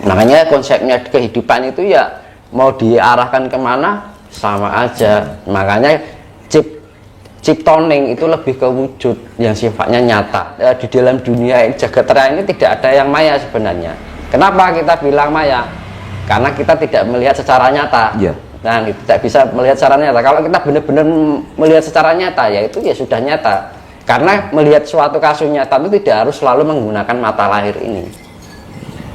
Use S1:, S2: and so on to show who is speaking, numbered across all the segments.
S1: Makanya konsepnya kehidupan itu ya mau diarahkan kemana sama aja. Makanya ciptoning itu lebih ke wujud yang sifatnya nyata. Di dalam dunia jagat raya ini tidak ada yang maya sebenarnya. Kenapa kita bilang maya? Karena kita tidak melihat secara nyata. Nah, tidak bisa melihat secara nyata. Kalau kita benar-benar melihat secara nyata, ya itu ya sudah nyata. Karena melihat suatu kasus nyata itu tidak harus selalu menggunakan mata lahir ini.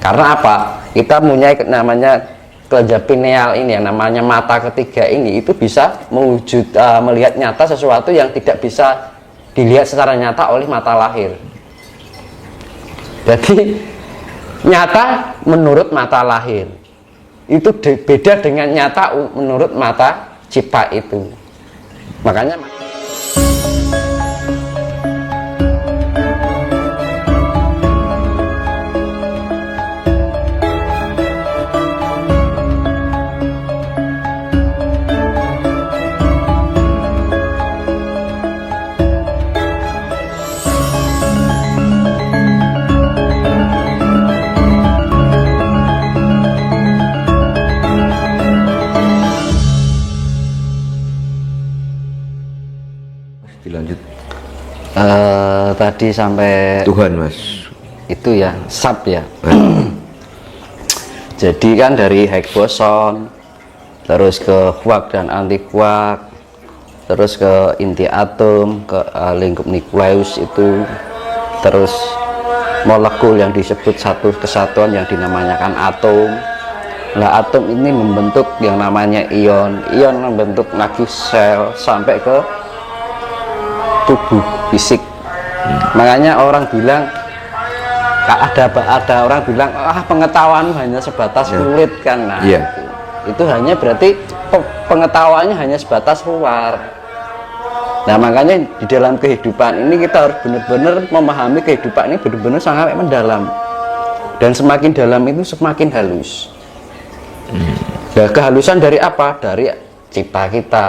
S1: Karena apa? Kita punya namanya kelenjar pineal ini, yang namanya mata ketiga ini, itu bisa melihat nyata sesuatu yang tidak bisa dilihat secara nyata oleh mata lahir. Jadi nyata menurut mata lahir itu beda dengan nyata menurut mata cipta itu. Makanya
S2: dilanjut
S1: tadi sampai
S2: Tuhan Mas
S1: itu ya sub ya. Jadi kan dari Higgs boson, terus ke quark dan anti quark, terus ke inti atom, ke lingkup nukleus itu, terus molekul yang disebut satu kesatuan yang dinamakan atom. Nah, atom ini membentuk yang namanya ion, ion membentuk lagi sel sampai ke tubuh fisik. Makanya orang bilang, ada orang bilang, pengetahuan hanya sebatas kulit kan. Nah, itu hanya berarti pengetahuannya hanya sebatas luar. Nah, makanya di dalam kehidupan ini kita harus benar-benar memahami kehidupan ini benar-benar sangat mendalam, dan semakin dalam itu semakin halus. Nah, kehalusan dari apa? Dari cipta kita,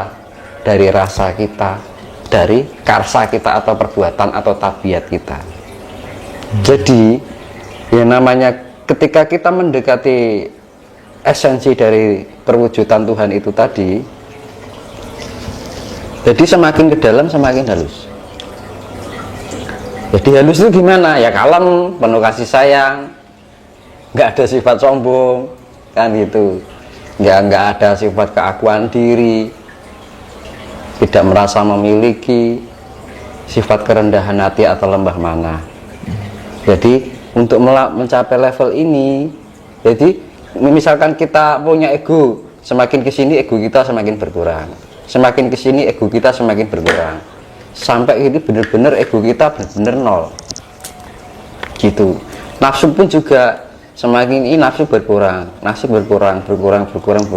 S1: dari rasa kita, dari karsa kita atau perbuatan atau tabiat kita. Jadi yang namanya ketika kita mendekati esensi dari perwujudan Tuhan itu tadi, jadi semakin ke dalam semakin halus. Jadi halus itu gimana? Ya kalem, penuh kasih sayang, nggak ada sifat sombong kan gitu, nggak ada sifat keakuan diri, tidak merasa memiliki, sifat kerendahan hati atau lembah mana. Jadi untuk mencapai level ini, jadi misalkan kita punya ego, semakin kesini ego kita semakin berkurang, semakin kesini ego kita semakin berkurang, sampai ini benar-benar ego kita benar-benar nol gitu. Nafsu pun juga semakin ini nafsu berkurang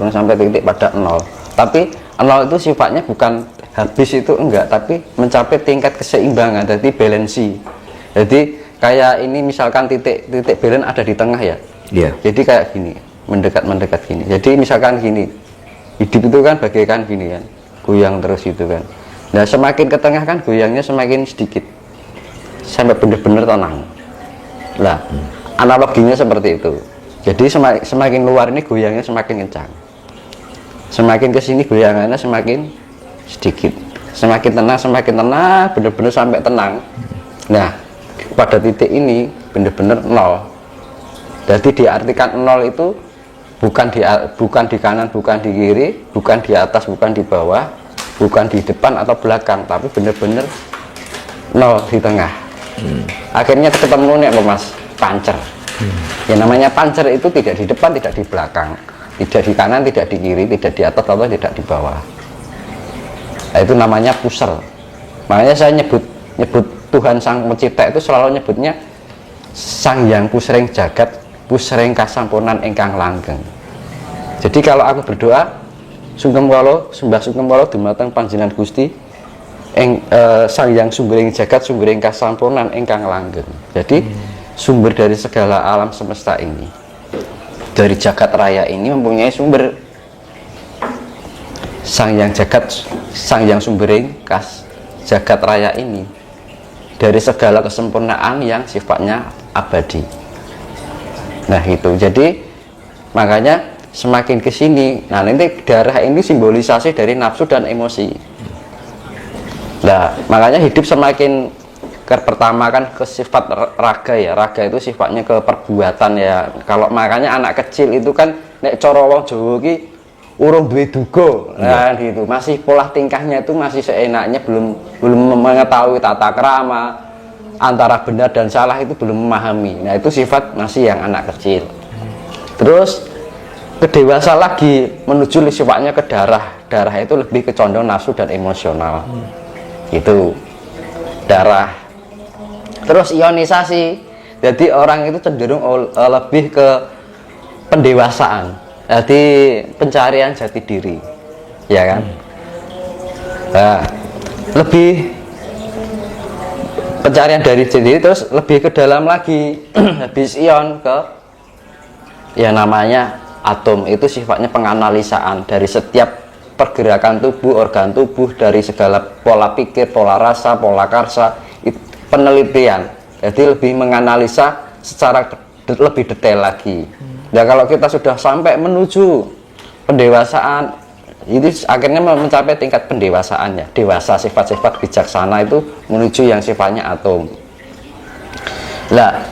S1: sampai titik pada nol. Tapi nol itu sifatnya bukan habis, itu enggak, tapi mencapai tingkat keseimbangan, jadi balansi. Jadi kayak ini misalkan titik balance ada di tengah ya. Jadi kayak gini, mendekat gini. Jadi misalkan gini, hidup itu kan bagaikan gini kan, goyang terus gitu kan. Nah, semakin ke tengah kan goyangnya semakin sedikit sampai benar-benar tenang. Nah, analoginya seperti itu. Jadi semakin luar ini goyangnya semakin kencang, semakin kesini goyangannya semakin sedikit, semakin tenang benar-benar sampai tenang. Nah, pada titik ini benar-benar nol. Jadi diartikan nol itu bukan di kanan, bukan di kiri, bukan di atas, bukan di bawah, bukan di depan atau belakang, tapi benar-benar nol di tengah. Akhirnya ketemu nih Mas, pancer. Yang namanya pancer itu tidak di depan, tidak di belakang, tidak di kanan, tidak di kiri, tidak di atas atau tidak di bawah. Nah, itu namanya pusar. Makanya saya nyebut Tuhan Sang Pencipta itu selalu nyebutnya Sang Yang Pusring Jagat, Pusring Kasampunan Ingkang Langgeng. Jadi kalau aku berdoa, sungkem kula sembah sungkem kula dumateng panjenengan Gusti Sang Yang Sunggering Jagat, Sunggering Kasampunan Ingkang Langgeng. Jadi sumber dari segala alam semesta ini, dari jagat raya ini mempunyai sumber. Sang Yang Jagat, Sang Yang Sunggering Jagat raya ini dari segala kesempurnaan yang sifatnya abadi. Nah itu, jadi Makanya semakin ke sini, nah nanti darah ini simbolisasi dari nafsu dan emosi. Nah, makanya hidup semakin pertama kan ke sifat raga ya. Raga itu sifatnya ke perbuatan ya. Kalau makanya anak kecil itu kan nek cara wong Jawa ki urung duwe duga. Nah, gitu. Masih pola tingkahnya itu masih seenaknya, belum mengetahui tata krama, antara benar dan salah itu belum memahami. Nah, itu sifat masih yang anak kecil. Terus ke dewasa lagi menuju sifatnya ke darah. Darah itu lebih ke condong nafsu dan emosional. Itu darah. Terus ionisasi, jadi orang itu cenderung lebih ke pendewasaan, jadi pencarian jati diri, ya kan? Nah, lebih pencarian dari jati diri, terus lebih ke dalam lagi, habis ion ke ya namanya atom. Itu sifatnya penganalisaan dari setiap pergerakan tubuh, organ tubuh, dari segala pola pikir, pola rasa, pola karsa, penelitian. Jadi lebih menganalisa secara lebih detail lagi. Nah, kalau kita sudah sampai menuju pendewasaan, ini akhirnya mencapai tingkat pendewasaannya, dewasa, sifat-sifat bijaksana itu menuju yang sifatnya atom. Nah,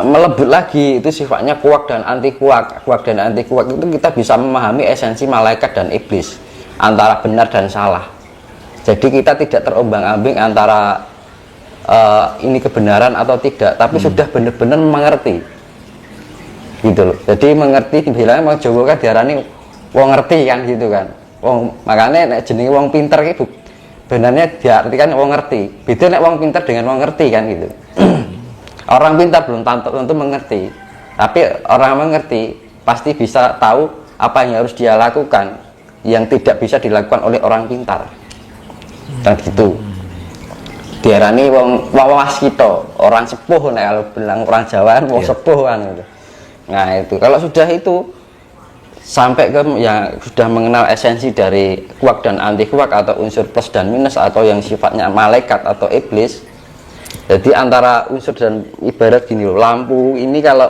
S1: melebut lagi itu sifatnya kuak dan anti kuak. Kuak dan anti kuak itu kita bisa memahami esensi malaikat dan iblis, antara benar dan salah. Jadi kita tidak terombang-ambing antara ini kebenaran atau tidak, tapi sudah benar-benar mengerti, gitu loh. Jadi mengerti, dibilangnya mau Jawa kan diarani wong ngerti kan, gitu kan. Wong, makanya nek jenenge wong pinter itu benarnya diartikan wong ngerti. Beda nek wong pinter dengan wong ngerti kan, gitu. Orang pintar belum tentu mengerti, tapi orang mengerti pasti bisa tahu apa yang harus dia lakukan yang tidak bisa dilakukan oleh orang pintar, dan gitu. Diarani wong waskita, orang sepuh. Nah, kalau bilang orang Jawa wong sepuh kan gitu. Nah, itu kalau sudah itu sampai ke yang sudah mengenal esensi dari kuak dan anti kuak, atau unsur plus dan minus, atau yang sifatnya malaikat atau iblis. Jadi antara unsur dan ibarat gini loh, lampu ini kalau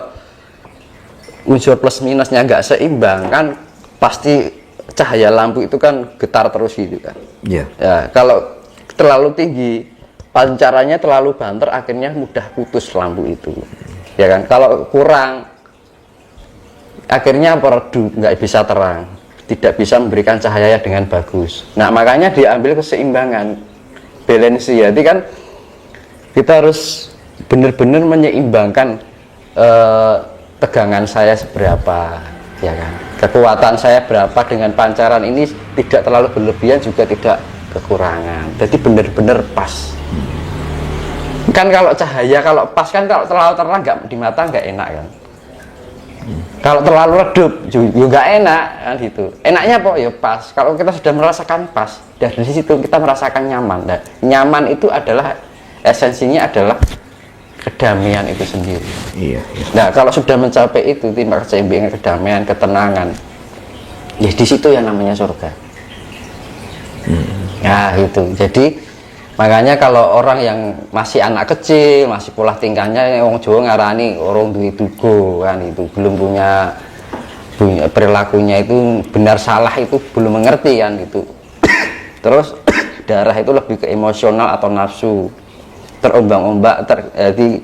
S1: unsur plus minusnya nggak seimbang kan pasti cahaya lampu itu kan getar terus gitu kan. Ya, kalau terlalu tinggi, pancarannya terlalu banter, akhirnya mudah putus lampu itu, ya kan. Kalau kurang, akhirnya redup, nggak bisa terang, tidak bisa memberikan cahaya dengan bagus. Nah, makanya diambil keseimbangan, balance. Jadi kan kita harus benar-benar menyeimbangkan tegangan saya seberapa, ya kan. Kekuatan saya berapa dengan pancaran ini, tidak terlalu berlebihan juga tidak kekurangan. Jadi benar-benar pas. Kan kalau cahaya kalau pas kan, kalau terlalu terang nggak di mata nggak enak kan. Kalau terlalu redup juga enak kan gitu. Enaknya apa ya pas. Kalau kita sudah merasakan pas, dari situ kita merasakan nyaman. Nah, nyaman itu adalah esensinya adalah kedamaian itu sendiri. Iya. Nah, kalau sudah mencapai itu, timbang keseimbangan, kedamaian, ketenangan, ya di situ yang namanya surga. Nah, itu. Jadi makanya kalau orang yang masih anak kecil, masih pola tingkahnya orang Jawa ngarani orang duwe duga kan, itu belum punya perilakunya itu benar salah itu belum mengerti kan itu. Terus darah itu lebih ke emosional atau nafsu, terombang-ombak, jadi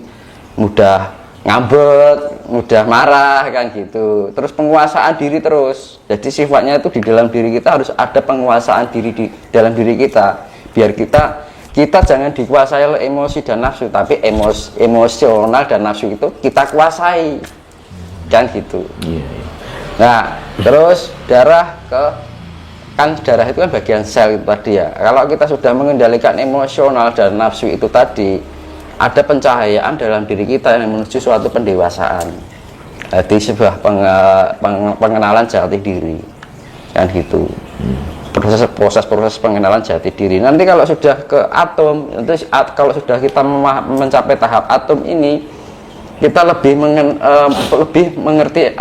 S1: mudah ngambek, mudah marah kan gitu. Terus penguasaan diri terus. Jadi sifatnya itu di dalam diri kita harus ada penguasaan diri di dalam diri kita, biar kita jangan dikuasai oleh emosi dan nafsu, tapi emosional dan nafsu itu kita kuasai kan gitu. Nah, terus darah kan darah itu kan bagian sel itu tadi ya. Kalau kita sudah mengendalikan emosional dan nafsu itu tadi, ada pencahayaan dalam diri kita yang menuju suatu pendewasaan. Jadi sebuah pengenalan jati diri kan gitu. Proses pengenalan jati diri. Nanti kalau sudah ke atom, nanti kalau sudah kita mencapai tahap atom ini, kita lebih mengerti,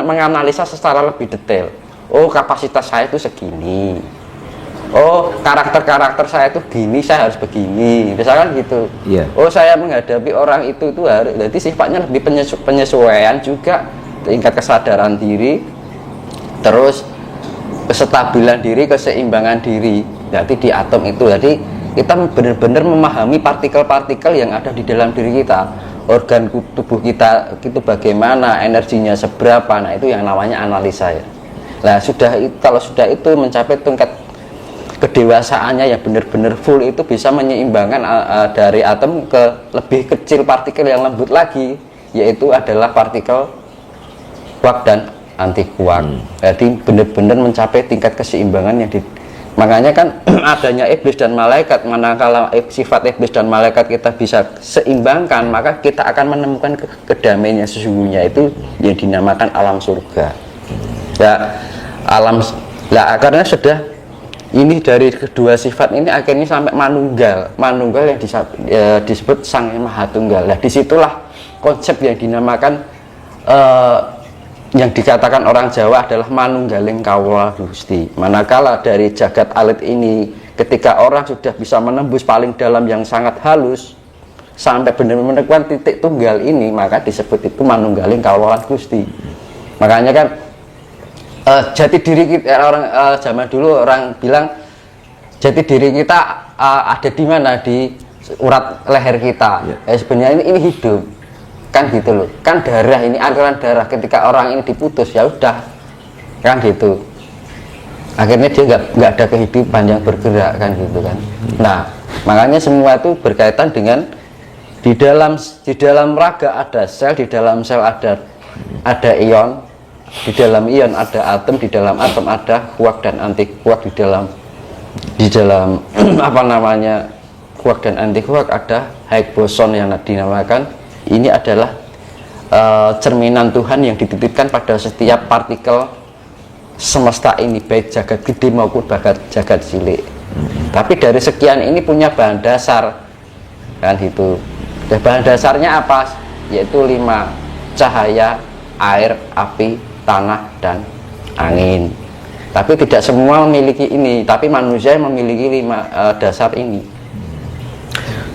S1: menganalisa secara lebih detail. Oh, kapasitas saya itu segini. Oh, karakter saya itu gini, saya harus begini. Misalkan gitu. Oh, saya menghadapi orang itu harus, jadi sifatnya lebih penyesuaian juga tingkat kesadaran diri, terus kestabilan diri, keseimbangan diri. Jadi di atom itu, jadi kita benar-benar memahami partikel-partikel yang ada di dalam diri kita, organ tubuh kita itu bagaimana, energinya seberapa. Nah itu yang namanya analisa ya. Nah kalau sudah itu mencapai tingkat kedewasaannya yang benar-benar full, itu bisa menyeimbangkan dari atom ke lebih kecil partikel yang lembut lagi, yaitu adalah partikel quark dan anti quark. Jadi benar-benar mencapai tingkat keseimbangan yang makanya kan adanya iblis dan malaikat. Manakala sifat iblis dan malaikat kita bisa seimbangkan, maka kita akan menemukan kedamaian yang sesungguhnya, itu yang dinamakan alam surga ya. Karena sudah ini dari kedua sifat ini akhirnya sampai manunggal yang disebut Sang Mahatunggal. Nah disitulah konsep yang dinamakan yang dikatakan orang Jawa adalah manunggaling kawula Gusti. Manakala dari jagat alit ini, ketika orang sudah bisa menembus paling dalam yang sangat halus sampai benar-benar menemukan titik tunggal ini, maka disebut itu manunggaling kawula Gusti. Makanya kan jati diri kita, orang zaman dulu orang bilang jati diri kita ada di mana, di urat leher kita. Sebenarnya ini hidup kan gitu loh, kan darah ini, aliran darah. Ketika orang ini diputus, ya udah kan gitu, akhirnya dia nggak ada kehidupan yang bergerak kan gitu kan. Nah makanya semua itu berkaitan dengan di dalam raga ada sel, di dalam sel ada ion, di dalam ion ada atom, di dalam atom ada quark dan anti quark, di dalam apa namanya quark dan anti quark ada Higgs boson yang dinamakan. Ini adalah cerminan Tuhan yang dititipkan pada setiap partikel semesta ini, baik jagat gede maupun jagat cilik. Tapi dari sekian ini punya bahan dasar kan gitu. Dan bahan dasarnya apa? Yaitu 5: cahaya, air, api, tanah, dan angin. Tapi tidak semua memiliki ini, tapi manusia yang memiliki 5 dasar ini.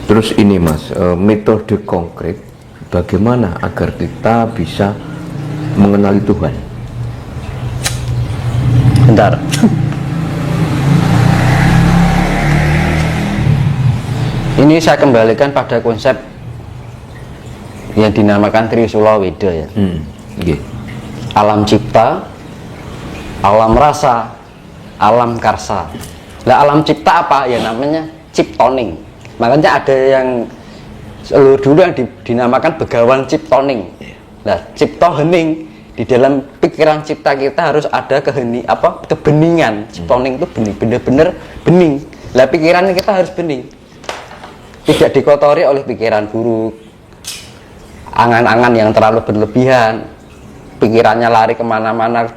S2: Terus ini Mas, metode konkret bagaimana agar kita bisa mengenali Tuhan?
S1: Bentar. Ini saya kembalikan pada konsep yang dinamakan Trisula Weda ya. Alam cipta, alam rasa, alam karsa. Nah alam cipta apa? Ya namanya ciptoning. Makanya ada yang dulu yang dinamakan begawan ciptoning. Nah cipto hening, di dalam pikiran cipta kita harus ada kebeningan. Ciptoning itu bening, bener-bener bening. Nah pikiran kita harus bening, tidak dikotori oleh pikiran buruk, angan-angan yang terlalu berlebihan. Pikirannya lari kemana-mana,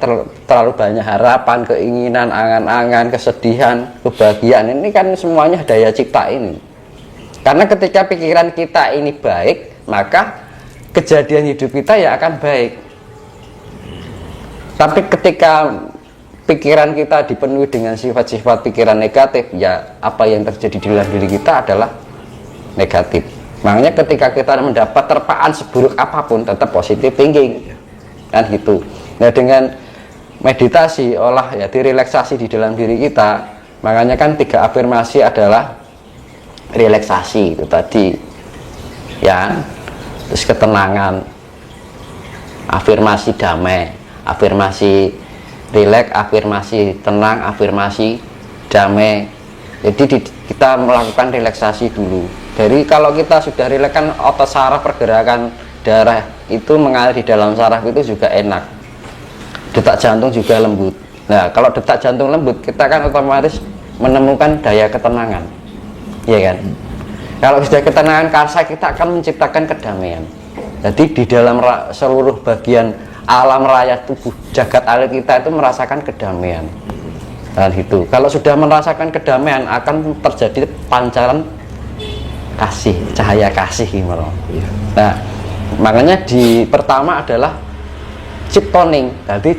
S1: terlalu banyak harapan, keinginan, angan-angan, kesedihan, kebahagiaan. Ini kan semuanya daya cipta ini. Karena ketika pikiran kita ini baik, maka kejadian hidup kita ya akan baik. Tapi ketika pikiran kita dipenuhi dengan sifat-sifat pikiran negatif, ya apa yang terjadi di dalam diri kita adalah negatif. Makanya ketika kita mendapat terpaan seburuk apapun, tetap positive thinking kan gitu. Nah dengan meditasi, relaksasi di dalam diri kita, makanya kan 3 afirmasi adalah relaksasi itu tadi ya, terus ketenangan, afirmasi damai, afirmasi rileks, afirmasi tenang, afirmasi damai. Jadi kita melakukan relaksasi dulu. Jadi kalau kita sudah rileks kan otot saraf, pergerakan darah itu mengalir di dalam saraf itu juga enak, detak jantung juga lembut. Nah kalau detak jantung lembut, kita kan otomatis menemukan daya ketenangan, ya kan. Kalau sudah ketenangan karsa, kita akan menciptakan kedamaian. Jadi di dalam seluruh bagian alam raya tubuh jagat alit kita itu merasakan kedamaian. Dan itu kalau sudah merasakan kedamaian, akan terjadi pancaran kasih, cahaya kasih gimana. Nah makanya di pertama adalah ciptoning. Jadi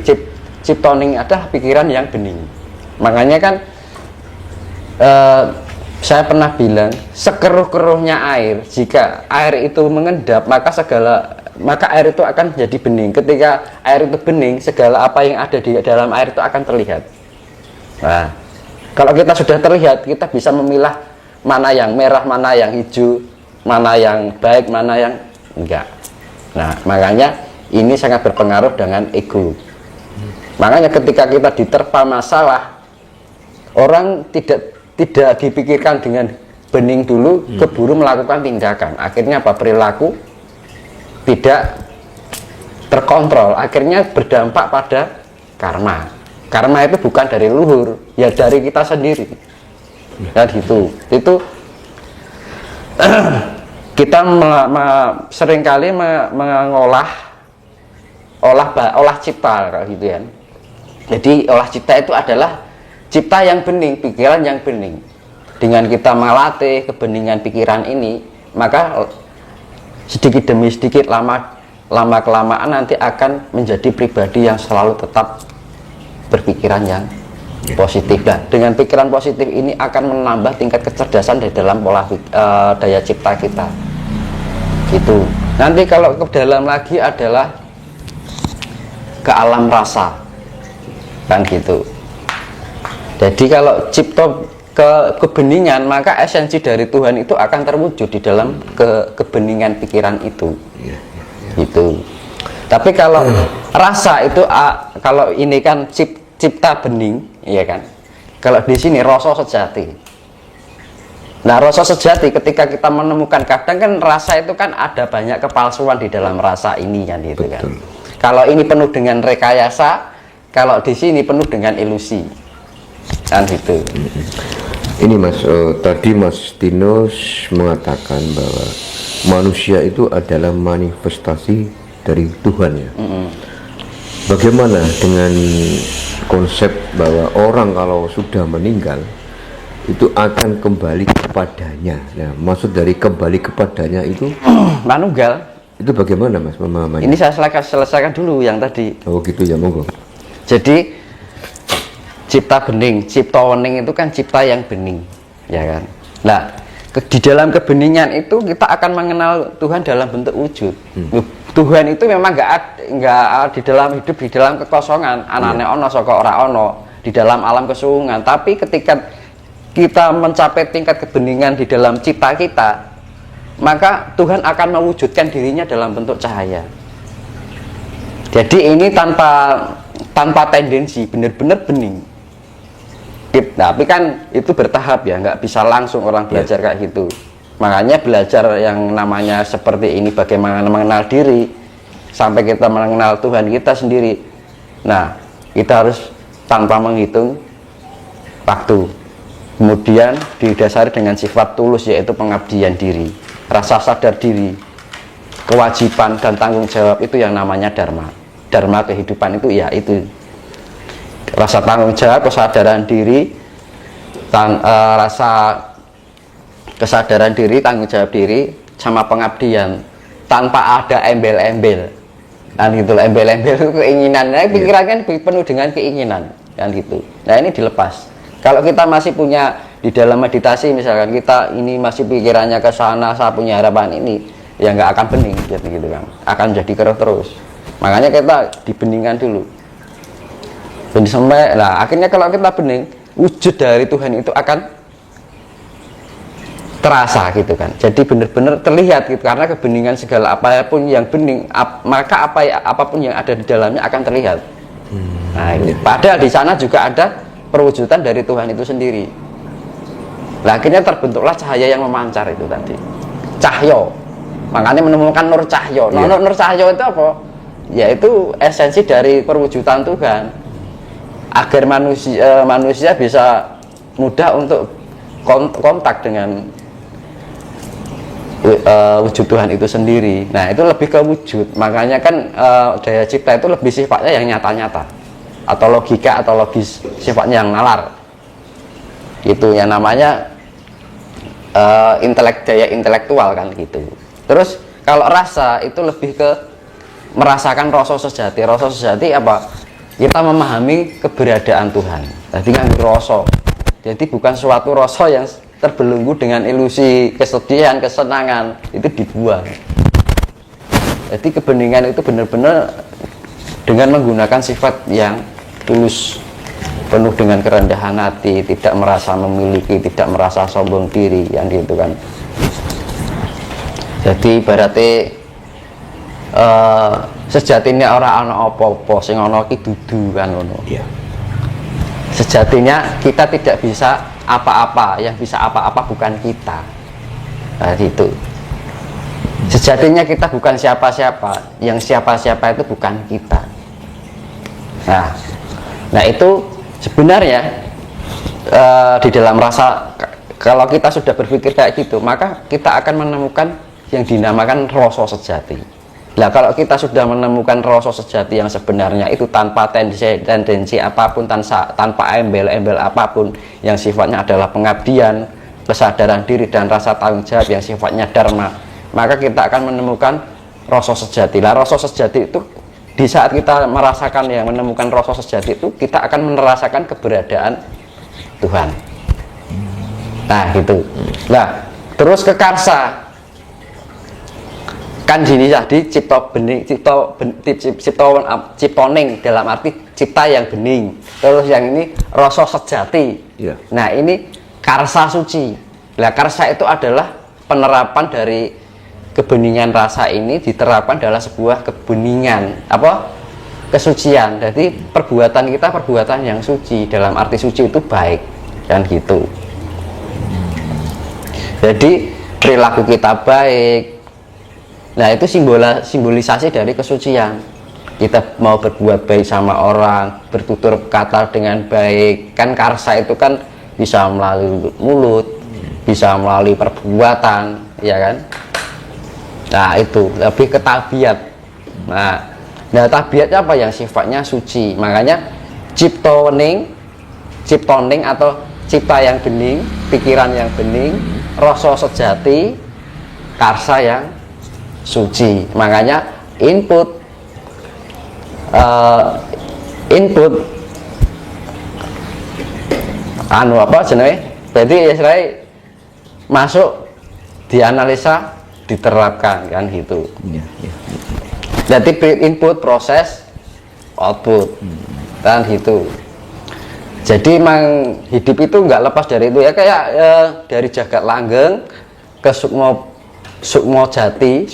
S1: ciptoning adalah pikiran yang bening. Makanya kan saya pernah bilang, sekeruh-keruhnya air, jika air itu mengendap, maka segala maka air itu akan jadi bening. Ketika air itu bening, segala apa yang ada di dalam air itu akan terlihat. Nah, kalau kita sudah terlihat, kita bisa memilah mana yang merah, mana yang hijau, mana yang baik, mana yang enggak. Nah, makanya ini sangat berpengaruh dengan ego. Makanya ketika kita diterpa masalah, orang tidak dipikirkan dengan bening dulu, keburu melakukan tindakan. Akhirnya apa? Perilaku tidak terkontrol, akhirnya berdampak pada karma. Karma itu bukan dari leluhur, ya dari kita sendiri. Dan itu kita seringkali mengolah olah cipta kalau gitu ya. Jadi olah cipta itu adalah cipta yang bening, pikiran yang bening. Dengan kita melatih kebeningan pikiran ini, maka sedikit demi sedikit, lama kelamaan nanti akan menjadi pribadi yang selalu tetap berpikiran yang positif. Dan dengan pikiran positif ini akan menambah tingkat kecerdasan di dalam pola daya cipta kita. Gitu. Nanti kalau ke dalam lagi adalah ke alam rasa. Kan gitu. Jadi kalau cipta kebeningan, maka esensi dari Tuhan itu akan terwujud di dalam kebeningan pikiran itu. Gitu. Tapi kalau rasa itu kalau ini kan cipta bening, ya kan. Kalau di sini rasa sejati. Nah, rasa sejati ketika kita menemukan, kadang kan rasa itu kan ada banyak kepalsuan di dalam rasa ini kan gitu. Betul. Kan. Kalau ini penuh dengan rekayasa, kalau di sini penuh dengan ilusi, kan gitu.
S2: Ini Mas, tadi Mas Tinus mengatakan bahwa manusia itu adalah manifestasi dari Tuhan ya. Bagaimana dengan konsep bahwa orang kalau sudah meninggal itu akan kembali kepadanya? Nah, maksud dari kembali kepadanya itu
S1: manunggal. Itu
S2: bagaimana Mas memahaminya?
S1: Ini saya selesaikan dulu yang tadi.
S2: Oh gitu ya, monggo.
S1: Jadi cipta bening, cipta wening itu kan cipta yang bening, ya kan. Nah, di dalam kebeningan itu kita akan mengenal Tuhan dalam bentuk wujud. Tuhan itu memang nggak di dalam hidup, di dalam kekosongan, anane ono saka ora ono, di dalam alam kesuwungan. Tapi ketika kita mencapai tingkat kebeningan di dalam cipta kita, maka Tuhan akan mewujudkan dirinya dalam bentuk cahaya. Jadi ini tanpa tendensi, benar-benar bening. Tapi kan itu bertahap ya, nggak bisa langsung orang belajar kayak gitu. Makanya belajar yang namanya seperti ini, bagaimana mengenal diri, sampai kita mengenal Tuhan kita sendiri. Nah, kita harus tanpa menghitung waktu. Kemudian didasari dengan sifat tulus, yaitu pengabdian diri, rasa sadar diri, kewajiban dan tanggung jawab, itu yang namanya dharma. Dharma kehidupan itu ya itu rasa tanggung jawab, kesadaran diri, rasa kesadaran diri, tanggung jawab diri, sama pengabdian tanpa ada embel-embel. Dan gitu, embel-embel itu keinginan. Nah, pikiran kan penuh dengan keinginan, kan gitu. Nah, ini dilepas. Kalau kita masih punya di dalam meditasi, misalkan kita ini masih pikirannya ke sana, saya punya harapan ini, ya nggak akan bening, gitu kan. Akan jadi keruh terus. Makanya kita dibeningkan dulu. Dan sampai, nah akhirnya kalau kita bening, wujud dari Tuhan itu akan terasa gitu kan. Jadi benar-benar terlihat gitu, karena kebeningan segala apapun yang bening, maka apapun yang ada di dalamnya akan terlihat. Nah, ini. Padahal di sana juga ada perwujudan dari Tuhan itu sendiri. Nah, akhirnya terbentuklah cahaya yang memancar itu tadi. Cahyo. Makanya menemukan nur cahyo. Nah, nur cahyo itu apa? Yaitu esensi dari perwujudan Tuhan, agar manusia bisa mudah untuk kontak dengan wujud Tuhan itu sendiri. Nah, itu lebih ke wujud. Makanya kan daya cipta itu lebih sifatnya yang nyata-nyata, atau logika atau logis, sifatnya yang nalar. Itu yang namanya daya intelektual kan gitu. Terus kalau rasa itu lebih ke merasakan rasa sejati. Rasa sejati apa? Kita memahami keberadaan Tuhan. Tadi kan rasa. Jadi bukan suatu rasa yang terbelenggu dengan ilusi kesedihan, kesenangan, itu dibuang. Jadi kebeningan itu benar-benar dengan menggunakan sifat yang tulus, penuh dengan kerendahan hati, tidak merasa memiliki, tidak merasa sombong diri, yang gitu kan. Jadi ibaratnya sejatinya orang ana apa-apa sing ana ki dudu kan ngono.
S2: Iya.
S1: Sejatinya kita tidak bisa apa-apa, yang bisa apa-apa bukan kita. Nah, itu. Sejatinya kita bukan siapa-siapa, yang siapa-siapa itu bukan kita. Nah itu sebenarnya di dalam rasa, kalau kita sudah berpikir kayak gitu, maka kita akan menemukan yang dinamakan rasa sejati. Nah kalau kita sudah menemukan rasa sejati yang sebenarnya itu tanpa tendensi apapun, tanpa embel-embel apapun, yang sifatnya adalah pengabdian, kesadaran diri dan rasa tanggung jawab yang sifatnya dharma, maka kita akan menemukan rasa sejati. Lah rasa sejati itu di saat kita merasakan, yang menemukan rasa sejati itu, kita akan merasakan keberadaan Tuhan. Nah gitu. Nah terus ke karsa, kan sini tadi ciptoning dalam arti cipta yang bening. Terus yang ini rasa sejati.
S2: Ya.
S1: Nah ini karsa suci. Nah karsa itu adalah penerapan dari kebeningan rasa ini, diterapkan dalam sebuah kebeningan, kesucian. Jadi perbuatan kita perbuatan yang suci, dalam arti suci itu baik, dan gitu. Jadi perilaku kita baik. Nah itu simbolisasi dari kesucian. Kita mau berbuat baik sama orang, bertutur kata dengan baik, kan karsa itu kan bisa melalui mulut, bisa melalui perbuatan, ya kan. Nah itu lebih ke tabiat. Nah tabiatnya apa? Yang sifatnya suci. Makanya ciptoning atau cipta yang bening, pikiran yang bening, rasa sejati, karsa yang suci. Makanya input berarti istilahnya masuk, dianalisa, diterapkan, kan gitu.
S2: Ya.
S1: Jadi input, proses, output, kan gitu. Jadi memang hidup itu nggak lepas dari itu ya, kayak dari jagat langgeng ke Sukmo jati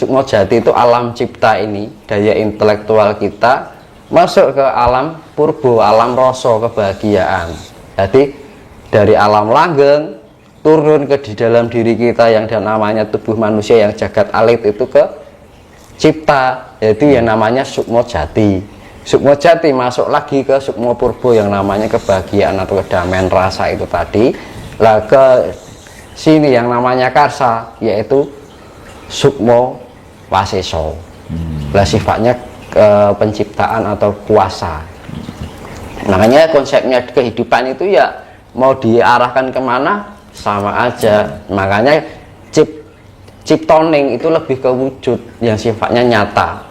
S1: itu alam cipta ini, daya intelektual kita, masuk ke alam purbo, alam rasa kebahagiaan. Jadi dari alam langgeng turun ke di dalam diri kita yang namanya tubuh manusia yang jagat alit itu ke cipta, yaitu yang namanya sukmo jati. Sukmo jati masuk lagi ke sukmo purbo yang namanya kebahagiaan atau kedamaian rasa itu tadi. Lah ke sini yang namanya karsa, yaitu sukmo waseso. Lah sifatnya penciptaan atau kuasa. Makanya konsepnya kehidupan itu ya mau diarahkan kemana sama aja. Makanya ciptoning itu lebih ke wujud yang sifatnya nyata,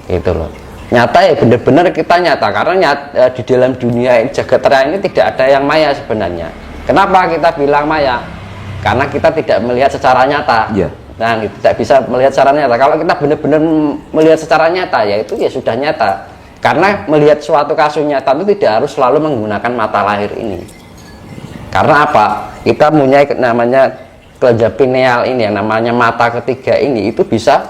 S1: gitu loh. Nyata ya benar-benar kita nyata, karena di dalam dunia jagat raya ini tidak ada yang maya sebenarnya. Kenapa kita bilang maya? Karena kita tidak melihat secara nyata.
S2: Ya.
S1: Nah, tidak bisa melihat secara nyata. Kalau kita benar-benar melihat secara nyata, ya itu ya sudah nyata. Karena melihat suatu kasus nyata itu tidak harus selalu menggunakan mata lahir ini. Karena apa? Kita punya namanya kelenjar pineal ini, yang namanya mata ketiga ini, itu bisa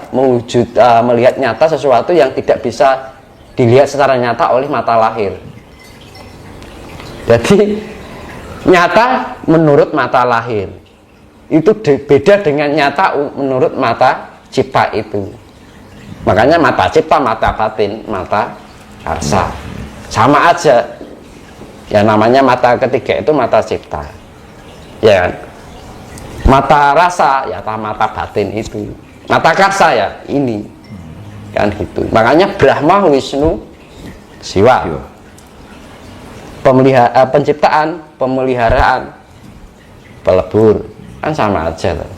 S1: melihat nyata sesuatu yang tidak bisa dilihat secara nyata oleh mata lahir. Jadi nyata menurut mata lahir itu beda dengan nyata menurut mata cipta itu. Makanya mata cipta, mata batin, mata karsa sama aja. Ya namanya mata ketiga itu mata cipta, ya kan? Mata rasa ya mata batin itu, mata karsa ya ini, kan gitu. Makanya Brahma, Wisnu, Siwa. Penciptaan, pemeliharaan, pelebur, kan sama aja loh.